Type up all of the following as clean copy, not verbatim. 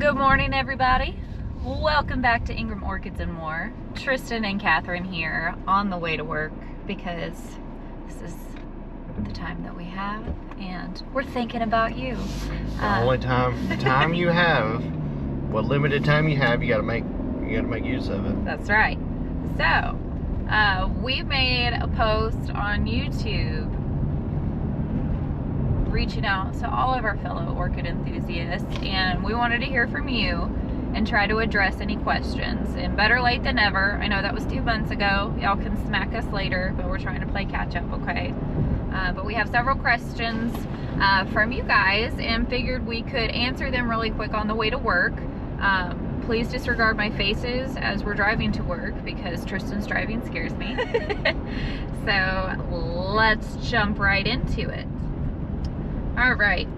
Good morning, everybody. Welcome back to Ingram Orchids and More. Tristan and Catherine here on the way to work because this is the time that we have and we're thinking about you. The only time you have, what limited time you have, you gotta make use of it. That's right. So, we made a post on YouTube reaching out to all of our fellow orchid enthusiasts, and we wanted to hear from you and try to address any questions. And better late than never. I know that was 2 months ago. Y'all can smack us later, but we're trying to play catch up, okay? But we have several questions from you guys and figured we could answer them really quick on the way to work. Please disregard my faces as we're driving to work because Tristan's driving scares me. So let's jump right into it. All right,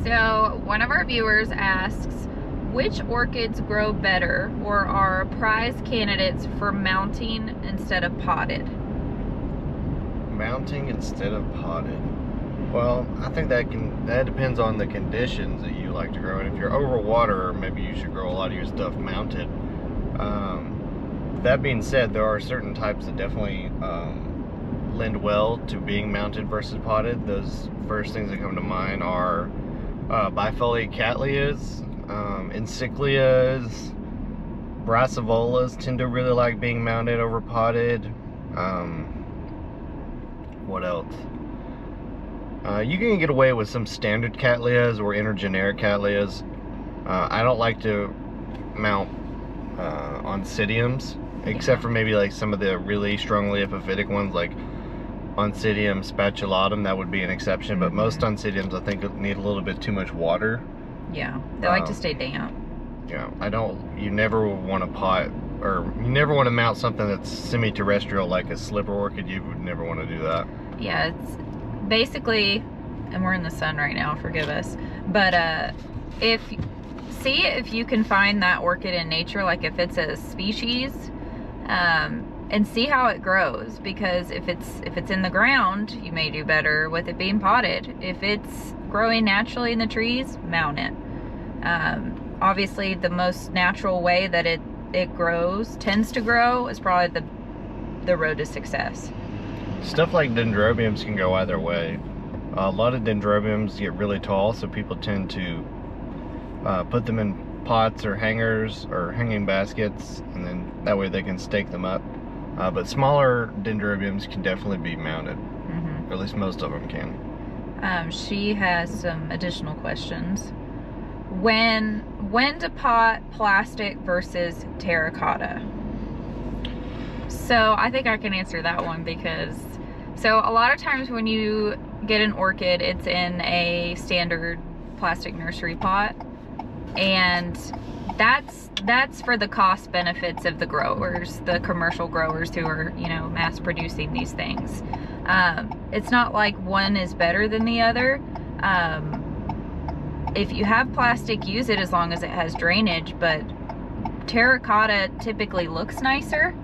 so one of our viewers asks, which orchids grow better or are prize candidates for mounting instead of potted? Mounting instead of potted. Well, I think that depends on the conditions that you like to grow in. If you're over water, maybe you should grow a lot of your stuff mounted. That being said, there are certain types that definitely lend well to being mounted versus potted. Those first things that come to mind are bifoliate cattleyas, encyclias, brassavolas tend to really like being mounted over potted. What else? You can get away with some standard cattleyas or intergeneric cattleyas. I don't like to mount oncidiums, except for maybe like some of the really strongly epiphytic ones like Oncidium spatulatum. That would be an exception, but most Oncidiums I think need a little bit too much water. Yeah, they like to stay damp. Yeah, you never want to pot, or you never want to mount something that's semi-terrestrial like a slipper orchid. You would never want to do that. Yeah, it's basically, and we're in the sun right now, forgive us, but see if you can find that orchid in nature, like if it's a species, and see how it grows, because if it's in the ground, you may do better with it being potted. If it's growing naturally in the trees, mount it. Obviously the most natural way that it tends to grow is probably the road to success. Stuff like Dendrobiums can go either way. A lot of Dendrobiums get really tall, so people tend to put them in pots or hangers or hanging baskets, and then that way they can stake them up. But smaller Dendrobiums can definitely be mounted, or at least most of them can. She has some additional questions. When to pot plastic versus terracotta? So I think I can answer that one because, so a lot of times when you get an orchid, it's in a standard plastic nursery pot, and that's for the cost benefits of the growers, the commercial growers who are, mass producing these things. It's not like one is better than the other. If you have plastic, use it as long as it has drainage, but terracotta typically looks nicer.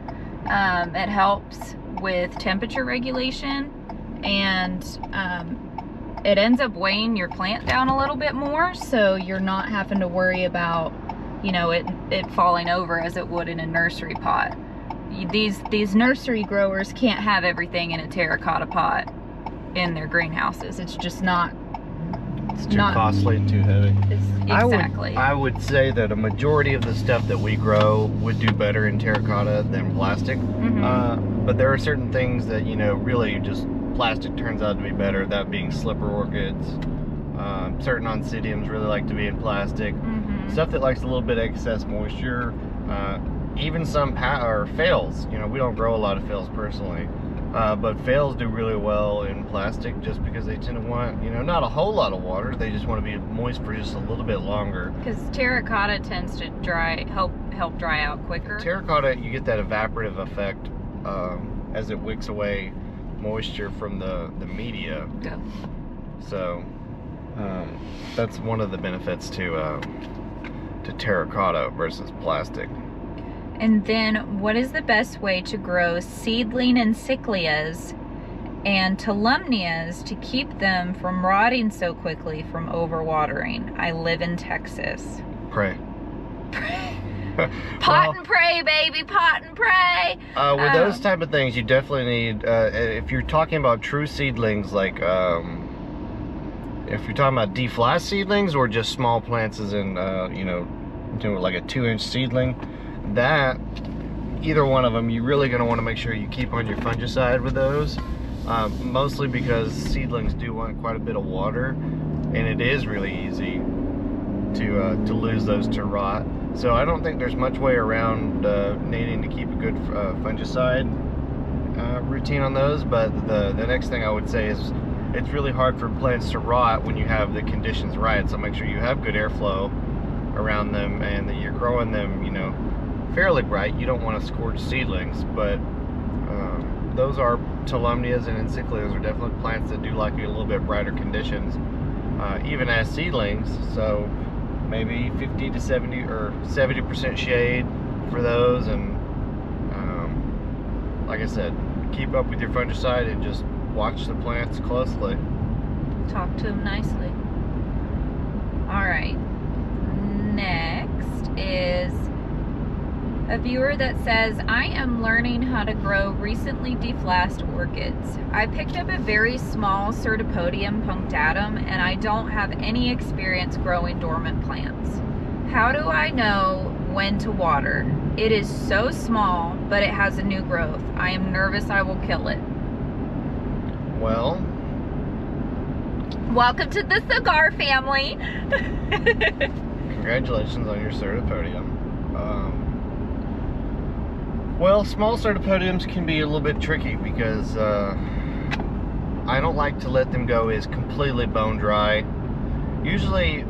It helps with temperature regulation, and it ends up weighing your plant down a little bit more, so you're not having to worry about it falling over as it would in a nursery pot. These nursery growers can't have everything in a terracotta pot in their greenhouses. It's just not. It's too costly and too heavy. Exactly. I would say that a majority of the stuff that we grow would do better in terracotta than plastic. But there are certain things that really just plastic turns out to be better. That being slipper orchids. Certain Oncidiums really like to be in plastic. Stuff that likes a little bit of excess moisture. Even some fails. We don't grow a lot of fails personally. But fails do really well in plastic just because they tend to want, not a whole lot of water. They just want to be moist for just a little bit longer. Because terracotta tends to help dry out quicker. Terracotta, you get that evaporative effect as it wicks away moisture from the media. Go. So that's one of the benefits to terracotta versus plastic. And then, what is the best way to grow seedling encyclias and Tolumnias to keep them from rotting so quickly from overwatering? I live in Texas. Pray. Pot and pray, baby, pot and pray. With those type of things, you definitely need, if you're talking about true seedlings, like, if you're talking about deflast seedlings or just small plants as in, you know, like a 2-inch seedling, that, either one of them, you're really going to want to make sure you keep on your fungicide with those, mostly because seedlings do want quite a bit of water, and it is really easy to lose those to rot. So I don't think there's much way around needing to keep a good fungicide routine on those, but the next thing I would say is it's really hard for plants to rot when you have the conditions right, so make sure you have good airflow around them and that you're growing them, you know, fairly bright. You don't want to scorch seedlings, but those are Tolumnias and Encyclias are definitely plants that do like a little bit brighter conditions, even as seedlings. So maybe 50 to 70 or 70% shade for those, and like I said, keep up with your fungicide and just watch the plants closely. Talk to them nicely. All right, next is a viewer that says, I am learning how to grow recently deflast orchids. I picked up a very small Certipodium punctatum and I don't have any experience growing dormant plants. How do I know when to water? It is so small, but it has a new growth. I am nervous I will kill it. Well, welcome to the cigar family. Congratulations on your Certipodium. Well, small Certipodiums can be a little bit tricky because I don't like to let them go as completely bone dry. Usually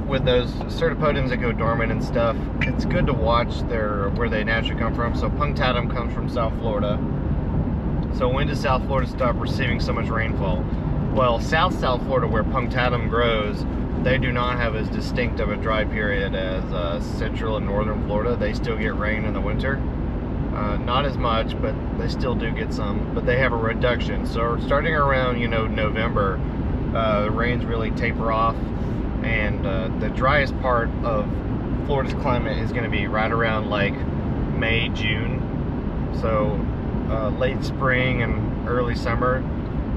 with those Certipodiums that go dormant and stuff, it's good to watch where they naturally come from. So punctatum comes from South Florida. So when does South Florida stop receiving so much rainfall? Well, South Florida, where punctatum grows, they do not have as distinct of a dry period as central and northern Florida. They still get rain in the winter. Not as much, but they still do get some. But they have a reduction. So starting around, you know, November, the rains really taper off. And the driest part of Florida's climate is going to be right around like May, June. So late spring and early summer,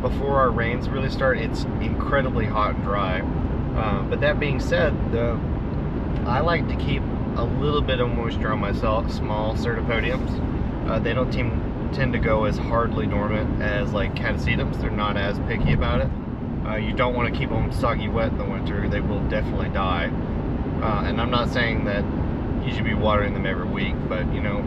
before our rains really start, it's incredibly hot and dry. But that being said, I like to keep a little bit of moisture on my small Certipodiums. They don't tend to go as hardly dormant as like Catasetums. They're not as picky about it. You don't want to keep them soggy wet in the winter. They will definitely die. And I'm not saying that you should be watering them every week, but you know,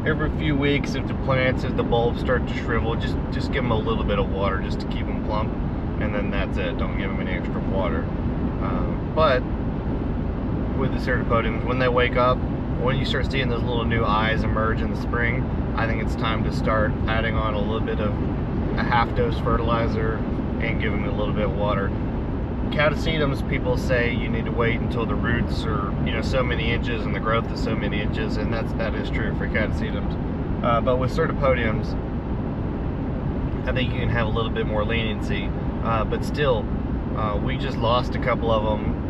every few weeks, if the bulbs start to shrivel, just give them a little bit of water just to keep them plump, and then that's it. Don't give them any extra water. But with the Certipodiums, when they wake up, when you start seeing those little new eyes emerge in the spring, I think it's time to start adding on a little bit of a half-dose fertilizer and giving them a little bit of water. Catasetums, people say you need to wait until the roots are, you know, so many inches and the growth is so many inches, and that is true for Catasetums. But with Certipodiums, I think you can have a little bit more leniency. But still, we just lost a couple of them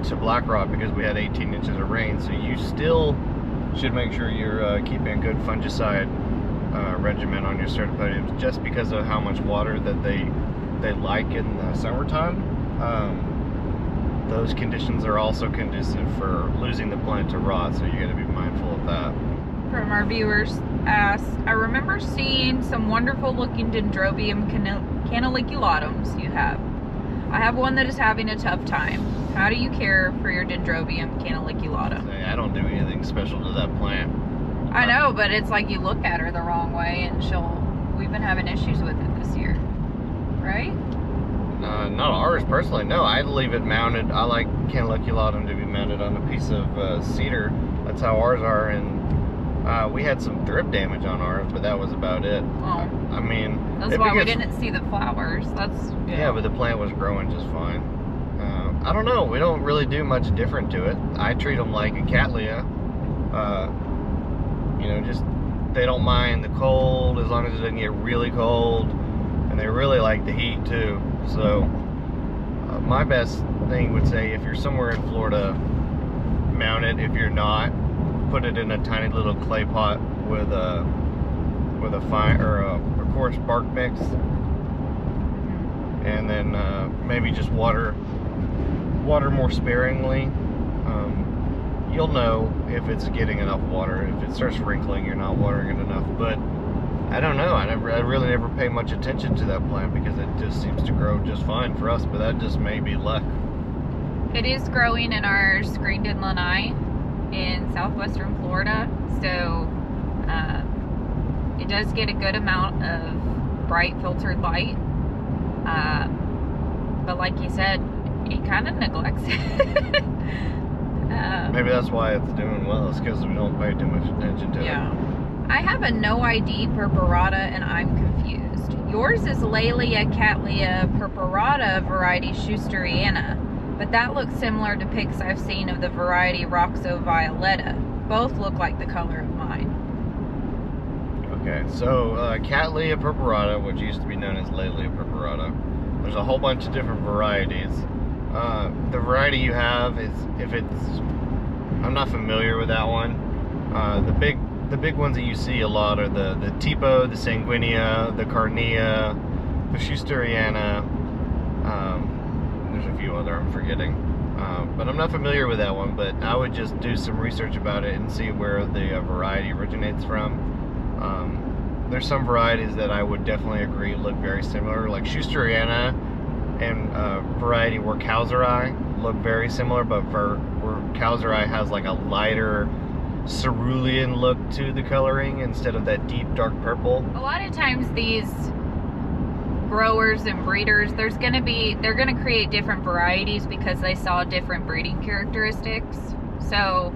to black rot because we had 18 inches of rain. So you still should make sure you're keeping a good fungicide regimen on your Certipodiums, just because of how much water that they like in the summertime. Those conditions are also conducive for losing the plant to rot, so you got to be mindful of that. From our viewers asked, I remember seeing some wonderful looking Dendrobium Canaliculatums you have. I have one that is having a tough time. How do you care for your Dendrobium Canaliculatum? I don't do anything special to that plant. I know, but it's like you look at her the wrong way and we've been having issues with it this year, right? Not ours personally, no. I leave it mounted. I like Canaliculatum to be mounted on a piece of cedar. That's how ours are, and we had some drip damage on ours, but that was about it. Oh. I mean, that's why we didn't see the flowers. Yeah, but the plant was growing just fine. I don't know. We don't really do much different to it. I treat them like a Cattleya. You know, just they don't mind the cold as long as it doesn't get really cold, and they really like the heat too. So my best thing would say, if you're somewhere in Florida mount it. If you're not, put it in a tiny little clay pot with a fine or a coarse bark mix, and then maybe just water more sparingly. You'll know if it's getting enough water. If it starts wrinkling, you're not watering it enough. But I don't know. I really never pay much attention to that plant because it just seems to grow just fine for us. But that just may be luck. It is growing in our screened in lanai in southwestern Florida, so it does get a good amount of bright filtered light. But like you said, it kind of neglects it. Maybe that's why it's doing well. It's because we don't pay too much attention to it. Yeah. I have a no ID purpurata and I'm confused. Yours is Laelia Cattleya purpurata variety Schusteriana, but that looks similar to pics I've seen of the variety Roxo Violetta. Both look like the color of mine. Okay, so Cattleya purpurata, which used to be known as Laelia purpurata, there's a whole bunch of different varieties. The variety you have is, I'm not familiar with that one. The big ones that you see a lot are the Tipo, the Sanguinea, the Carnea, the Schusteriana. There's a few other I'm forgetting. But I'm not familiar with that one, but I would just do some research about it and see where the variety originates from. There's some varieties that I would definitely agree look very similar, like Schusteriana and variety Werkauseri look very similar, but Werkauseri has like a lighter cerulean look to the coloring instead of that deep dark purple. A lot of times these growers and breeders, they're gonna create different varieties because they saw different breeding characteristics. So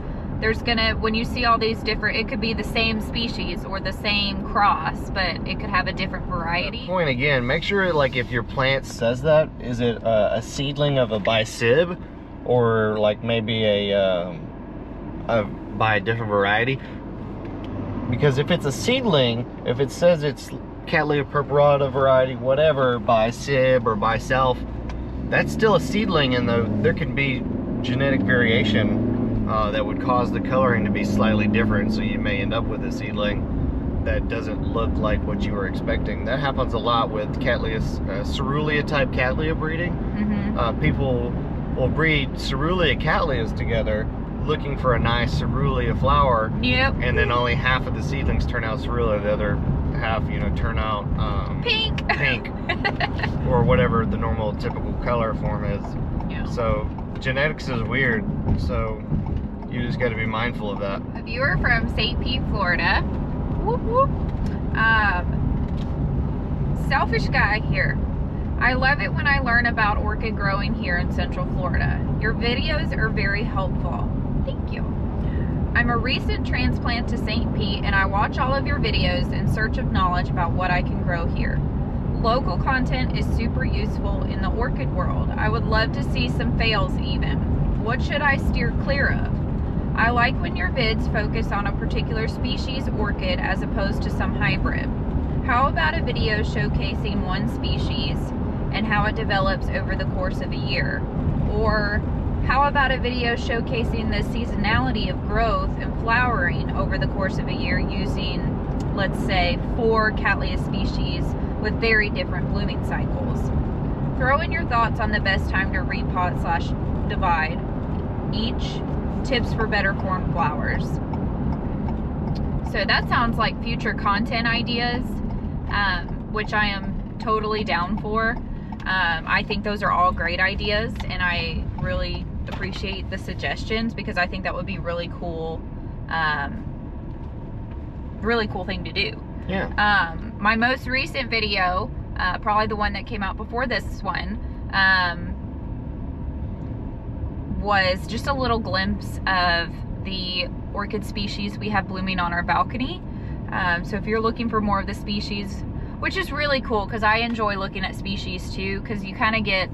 when you see all these different, it could be the same species or the same cross, but it could have a different variety. Point again, make sure, like, if your plant says that, is it a seedling of a bisib, or like maybe by a different variety? Because if it's a seedling, if it says it's Cattleya purpurata variety, whatever, bisib or biself, that's still a seedling, and there can be genetic variation that would cause the coloring to be slightly different, so you may end up with a seedling that doesn't look like what you were expecting. That happens a lot with Cattleya, Cerulean type Cattleya breeding. Mm-hmm. People will breed Cerulean Cattleyas together looking for a nice Cerulean flower. Yep. And then only half of the seedlings turn out Cerulean, the other half, turn out pink. Or whatever the normal typical color form is. Yeah. So genetics is weird, so you just got to be mindful of that. A viewer from St. Pete, Florida. Whoop whoop. Selfish guy here. I love it when I learn about orchid growing here in Central Florida. Your videos are very helpful. Thank you. I'm a recent transplant to St. Pete and I watch all of your videos in search of knowledge about what I can grow here. Local content is super useful in the orchid world. I would love to see some fails even. What should I steer clear of? I like when your vids focus on a particular species orchid as opposed to some hybrid. How about a video showcasing one species and how it develops over the course of a year? Or how about a video showcasing the seasonality of growth and flowering over the course of a year using, let's say, 4 Cattleya species with very different blooming cycles? Throw in your thoughts on the best time to repot/divide each, tips for better formed flowers. So that sounds like future content ideas, which I am totally down for. I think those are all great ideas, and I really appreciate the suggestions because I think that would be really cool thing to do. Yeah. My most recent video, probably the one that came out before this one, was just a little glimpse of the orchid species we have blooming on our balcony. So if you're looking for more of the species, which is really cool because I enjoy looking at species too, because you kind of get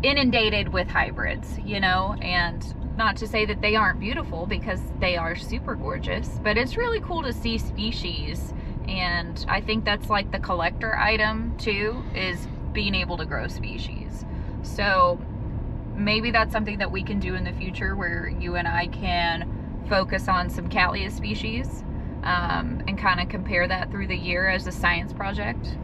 inundated with hybrids, and not to say that they aren't beautiful because they are super gorgeous, but it's really cool to see species, and I think that's like the collector item too, is being able to grow species. So maybe that's something that we can do in the future, where you and I can focus on some Cattleya species and kind of compare that through the year as a science project.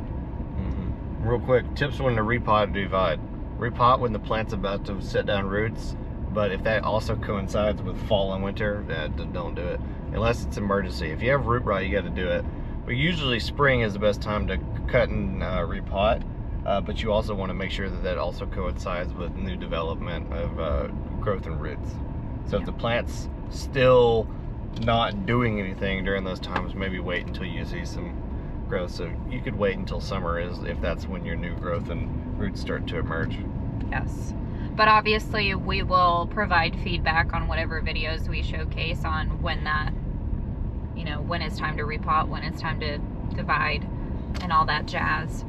Real quick, tips when to repot and divide. Repot when the plant's about to set down roots, but if that also coincides with fall and winter, don't do it. Unless it's emergency. If you have root rot, you got to do it. But usually spring is the best time to cut and repot, but you also want to make sure that that also coincides with new development of growth and roots. So if the plant's still not doing anything during those times, maybe wait until you see some growth. So you could wait until summer is if that's when your new growth and roots start to emerge. Yes, but obviously we will provide feedback on whatever videos we showcase on when that, you know, when it's time to repot, when it's time to divide, and all that jazz.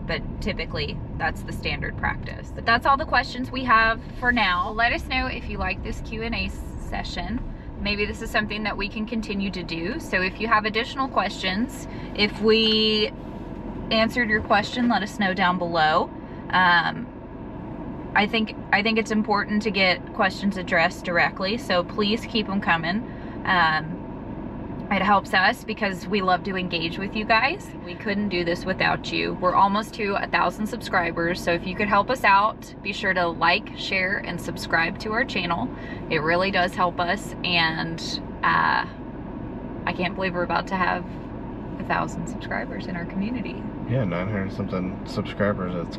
But typically that's the standard practice. But that's all the questions we have for now. Let us know if you like this Q&A session. Maybe this is something that we can continue to do. So if you have additional questions, if we answered your question, let us know down below. I think it's important to get questions addressed directly, so please keep them coming. It helps us because we love to engage with you guys. We couldn't do this without you. We're almost to 1,000 subscribers, so if you could help us out, be sure to like, share, and subscribe to our channel. It really does help us, and I can't believe we're about to have 1,000 subscribers in our community. Yeah, 900 something subscribers. That's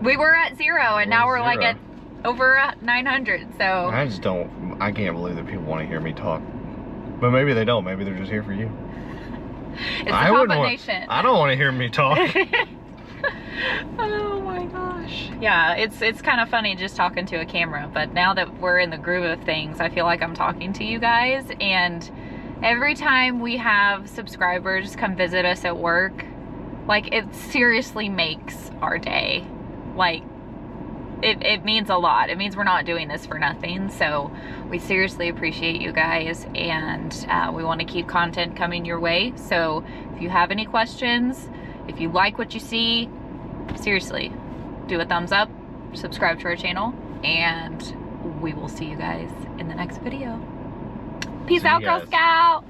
we were at 0, and now we're like at over 900. So I can't believe that people want to hear me talk. But maybe they don't. Maybe they're just here for you. It's a combination. I don't want to hear me talk. Oh my gosh. Yeah, it's kind of funny just talking to a camera, but now that we're in the groove of things, I feel like I'm talking to you guys, and every time we have subscribers come visit us at work, like, it seriously makes our day. Like, it means a lot. It means we're not doing this for nothing. So we seriously appreciate you guys, and we want to keep content coming your way. So if you have any questions, if you like what you see, seriously, do a thumbs up, subscribe to our channel, and we will see you guys in the next video. Peace out, Girl Scout!